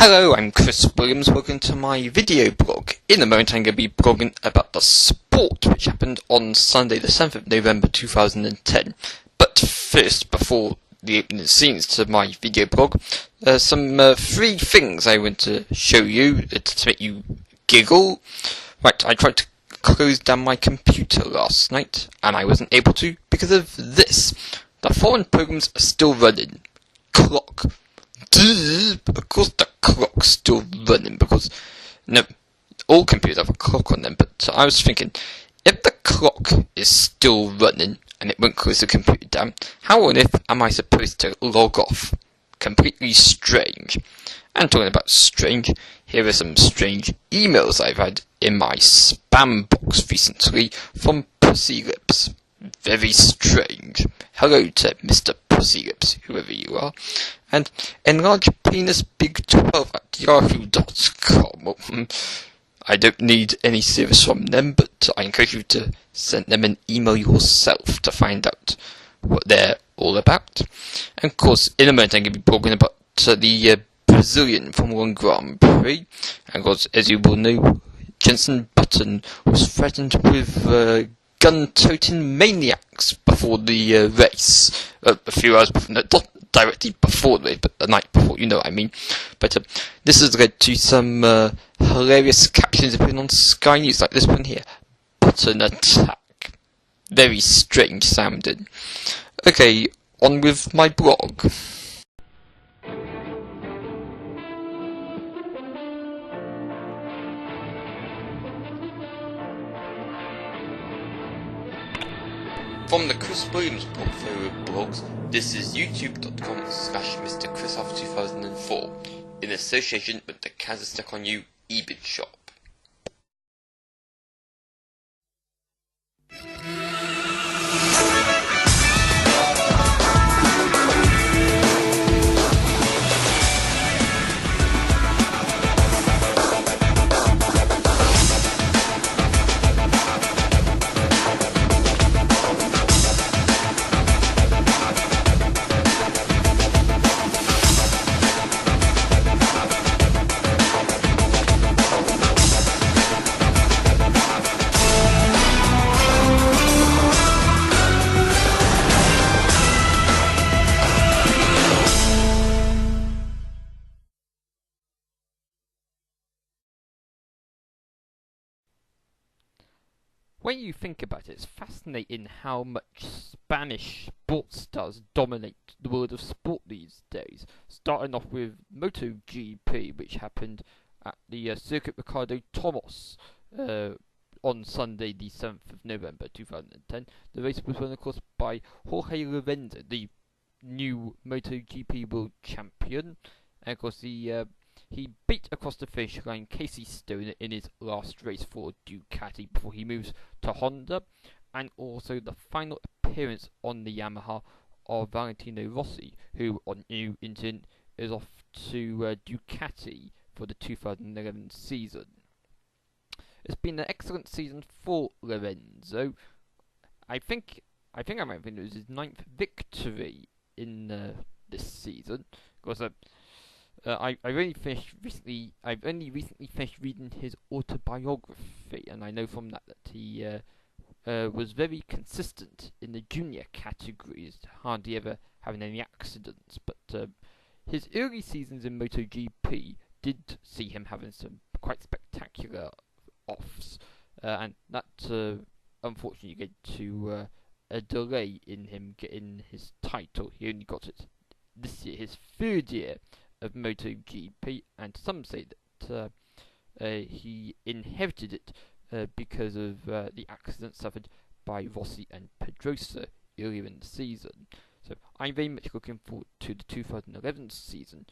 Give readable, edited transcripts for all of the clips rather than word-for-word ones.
Hello, I'm Chris Williams. Welcome to my video blog. In a moment I'm going to be blogging about the sport which happened on Sunday the 7th of November 2010. But first, before the opening scenes to my video blog, some three things I want to show you to make you giggle. Right, I tried to close down my computer last night and I wasn't able to because of this. The foreign programs are still running. Clock. Duh, of course the clock's still running because, no, all computers have a clock on them, but I was thinking, if the clock is still running and it won't close the computer down, how on earth am I supposed to log off? Completely strange. And talking about strange, here are some strange emails I've had in my spam box recently from Pussy Lips. Very strange. Hello to Mr. Pussy Lips, whoever you are. And enlarge penis big 12 at yahoo.com. I don't need any service from them, but I encourage you to send them an email yourself to find out what they're all about. And of course, in a moment I'm going to be blogging about the Brazilian Formula 1 Grand Prix. And of course, as you will know, Jenson Button was threatened with gun-toting maniacs before the race. A few hours before, not directly before the race, but the night before, you know what I mean. But this has led to some hilarious captions appearing on Sky News, like this one here. Button attack. Very strange sounding. Okay, on with my blog. From the Chris Williams portfolio of blogs, this is youtube.com/MrChrisOff2004 in association with the Kansas Tech on You eBid shop. When you think about it, it's fascinating how much Spanish sports stars dominate the world of sport these days. Starting off with MotoGP, which happened at the Circuit Ricardo Tomas on Sunday the 7th of November 2010. The race was won, of course, by Jorge Lorenzo, the new MotoGP world champion. And of course, he beat across the finish line Casey Stoner in his last race for Ducati before he moves to Honda, and also the final appearance on the Yamaha of Valentino Rossi, who on new incident is off to Ducati for the 2011 season. It's been an excellent season for Lorenzo. I think I might think it was his 9th victory in this season, because I've only recently finished reading his autobiography, and I know from that he was very consistent in the junior categories, hardly ever having any accidents. But his early seasons in MotoGP did see him having some quite spectacular offs, and that unfortunately led to a delay in him getting his title. He only got it this year, his third year of MotoGP, and some say that he inherited it because of the accident suffered by Rossi and Pedrosa earlier in the season. So I'm very much looking forward to the 2011 season,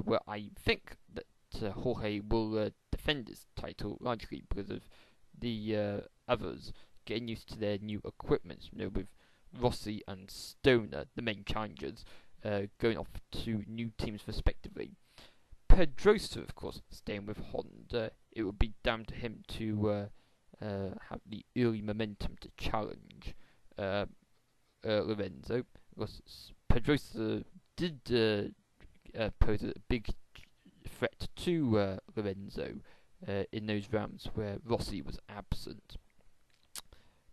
where I think that Jorge will defend his title, largely because of the others getting used to their new equipment, with Rossi and Stoner, the main challengers, going off to new teams respectively. Pedrosa, of course, staying with Honda. It would be down to him to have the early momentum to challenge Lorenzo. Because Pedrosa did pose a big threat to Lorenzo in those rounds where Rossi was absent.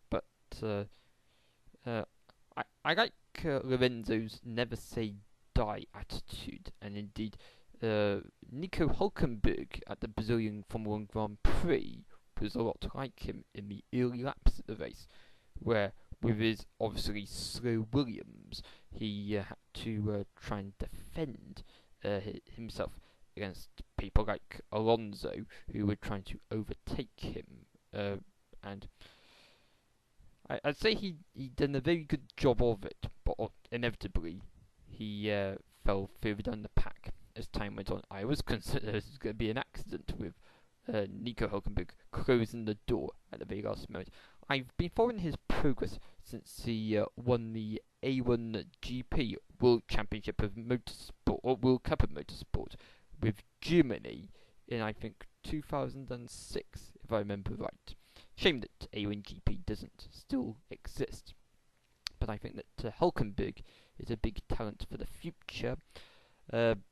But I like Lorenzo's never say die attitude, and indeed Nico Hulkenberg at the Brazilian Formula 1 Grand Prix was a lot like him in the early laps of the race, where with his obviously slow Williams, he had to try and defend himself against people like Alonso, who were trying to overtake him. And I'd say he done a very good job of it, but inevitably he fell further down the pack as time went on. I was concerned there was going to be an accident with Nico Hulkenberg closing the door at the very last moment. I've been following his progress since he won the A1 GP World Championship of Motorsport, or World Cup of Motorsport, with Germany in, I think, 2006, if I remember right. Shame that A1 GP doesn't still exist. But I think that Hulkenberg is a big talent for the future. But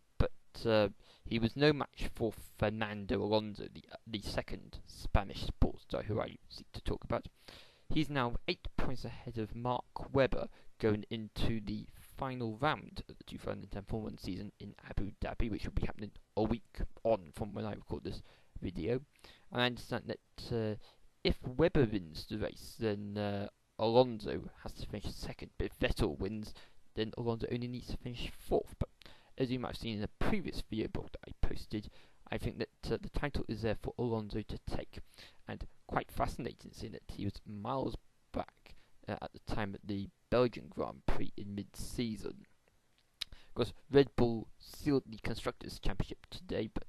he was no match for Fernando Alonso, the second Spanish sports star who I seek to talk about. He's now 8 points ahead of Mark Webber going into the final round of the 2010 Formula 1 season in Abu Dhabi, which will be happening a week on from when I record this video. And I understand that if Webber wins the race, then Alonso has to finish second. But if Vettel wins, then Alonso only needs to finish fourth. But as you might have seen in a previous video blog that I posted, I think that the title is there for Alonso to take. And quite fascinating seeing that he was miles back at the time at the Belgian Grand Prix in mid-season. Of course, Red Bull sealed the Constructors' Championship today, but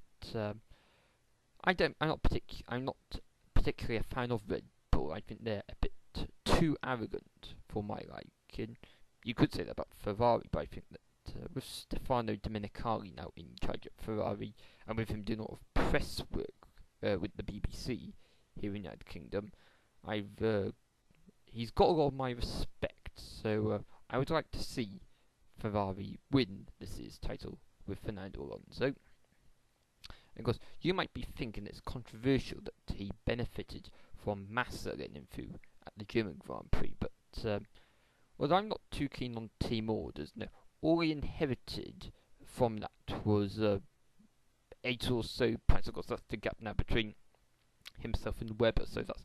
I'm not particularly a fan of Red Bull. I think they're a bit too arrogant for my liking. You could say that about Ferrari, but I think that with Stefano Domenicali now in charge at Ferrari, and with him doing a lot of press work with the BBC here in the United Kingdom, he's got a lot of my respect. So I would like to see Ferrari win this year's title with Fernando Alonso. And of course, you might be thinking it's controversial that he benefited from Massa getting through at the German Grand Prix, but although I'm not too keen on team orders, no, all he inherited from that was 8 or so points. Of course, that's the gap now between himself and Webber, so that's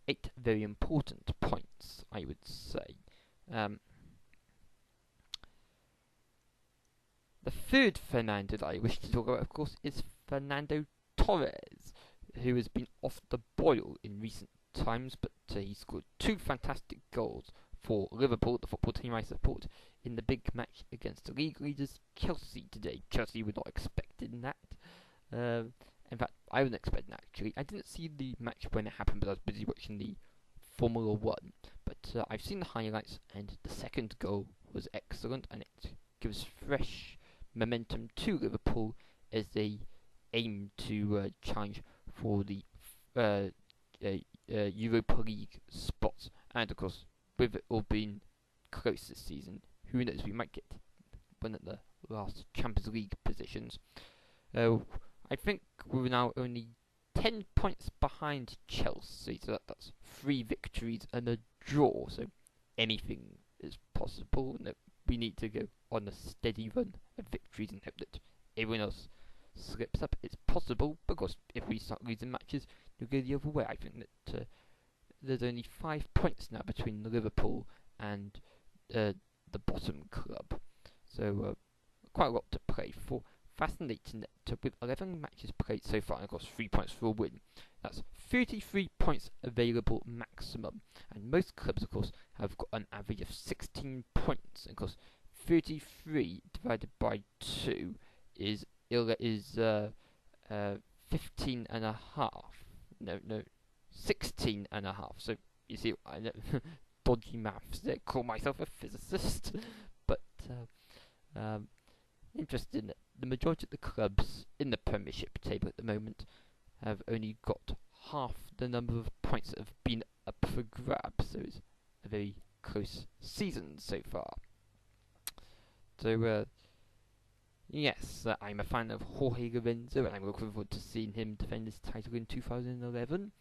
8 very important points, I would say. The third Fernando that I wish to talk about, of course, is Fernando Torres, who has been off the boil in recent times, but he scored 2 fantastic goals for Liverpool, the football team I support, in the big match against the league leaders Chelsea today. Chelsea were not expecting that. In fact, I wasn't expecting that actually. I didn't see the match when it happened, but I was busy watching the Formula 1. But I've seen the highlights, and the second goal was excellent, and it gives fresh momentum to Liverpool as they aim to challenge for the Europa League spots. And of course, with it all being close this season, who knows, we might get one at the last Champions League positions. I think we're now only 10 points behind Chelsea, so that's 3 victories and a draw, so anything is possible. No, we need to go on a steady run of victories and hope that everyone else slips up. It's possible, because if we start losing matches, you'll go the other way. I think that there's only 5 points now between Liverpool and the bottom club, so quite a lot to play for. Fascinating that with 11 matches played so far, and of course 3 points for a win, that's 33 points available maximum, and most clubs of course have got an average of 16 points, and of course 33 divided by 2 is 15 and a half. No, 16 and a half. So you see, I know dodgy maths there. Call myself a physicist, but interesting that the majority of the clubs in the Premiership table at the moment have only got half the number of points that have been up for grabs. So it's a very close season so far. So Yes, I'm a fan of Jorge Lorenzo, and I'm looking forward to seeing him defend his title in 2011.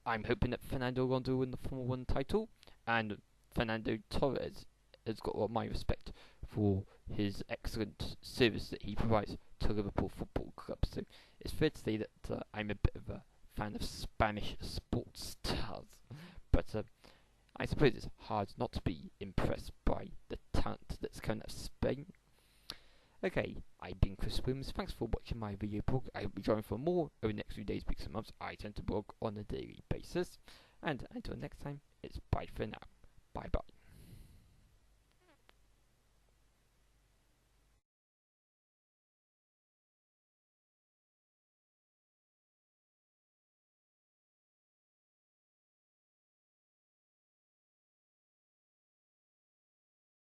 I'm hoping that Fernando Alonso will win the Formula One title, and Fernando Torres has got all my respect for his excellent service that he provides to Liverpool Football Club. So it's fair to say that I'm a bit of a fan of Spanish sports stars, but I suppose it's hard not to be impressed by the talent that's coming out of Spain. Okay, I've been Chris Williams. Thanks for watching my video blog. I will be joining for more over the next few days, weeks, and months. I tend to blog on a daily basis. And until next time, it's bye for now. Bye bye.